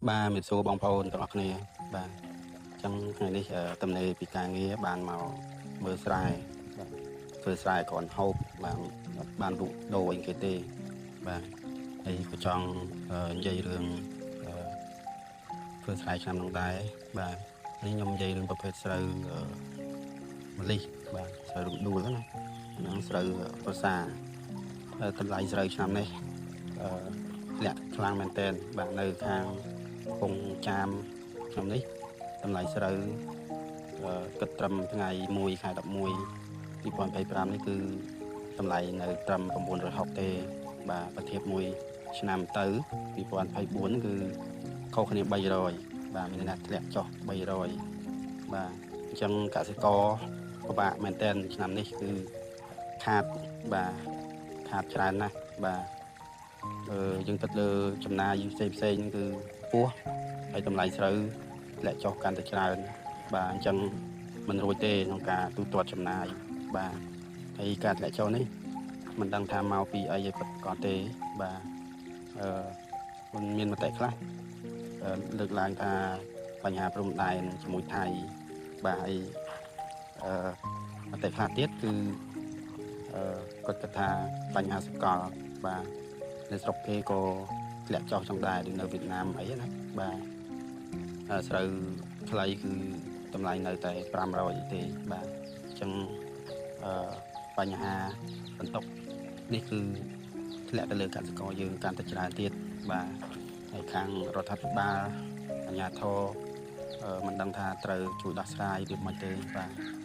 បាទមេសូបងប្អូនទាំងអស់គ្នាបាទអញ្ចឹងថ្ងៃនេះតំណេពីការងារបានមកមើលស្រែបាទធ្វើស្រែគ្រាន់ហូបបានលក់ដូរអីគេទេបាទហើយក៏ចង់និយាយរឿងធ្វើស្រែឆ្នាំនោះដែរបាទនេះខ្ញុំនិយាយរឿងប្រភេទស្រូវម្លិះបាទស្រូវរំដួលណាហ្នឹងស្រូវប្រសាតម្លៃស្រូវឆ្នាំនេះធ្លាក់ខ្លាំងមែនទែនបាទនៅខាងកំពង់ចាមក្នុងនេះតម្លៃស្រូវគិតត្រឹមថ្ងៃ1ខែ11 2025នេះគឺតម្លៃនៅត្រឹម960ទេបាទប្រធៀបមួយឆ្នាំទៅ2024គឺខុសគ្នា300បាទមានន័យថាធ្លាក់ចុះ300បាទអញ្ចឹងកសិករពិបាកមែនទែនឆ្នាំនេះគឺខាតច្រើនណាស់បាទយើងគិតលើចំណាយផ្សេងគឺខ្ពស់ហើយតម្លៃស្រូវធ្លាក់ចុះកាន់តែច្រើនបាទអញ្ចឹងមិនរួចទេក្នុងការទូទាត់ចំណាយបាទហើយការធ្លាក់ចុះនេះមិនដឹងថាមកពីអីឲ្យពិតក៏ទេបាទមិនមានមតិខ្លះលើកឡើងថាបញ្ហាព្រំដែនជាមួយថៃបាទហើយមតិខ្លះទៀតគឺគាត់គិតថាបញ្ហាសកលបាទនៅស្រុកគេក៏ធ្លាក់ចុះចង់ដែរដូចនៅវៀតណាមអីណាបាទស្រូវខ្លីគឺតម្លៃនៅតែ500ទេបាទអញ្ចឹងបញ្ហាបន្ទុកនេះគឺធ្លាក់ទៅលើកសិករយើងកាន់តែច្រើនទៀតបាទហើយខាងរដ្ឋាភិបាលអាជ្ញាធរមិនដឹងថាត្រូវជួយដោះស្រាយវាមិនទេបាទ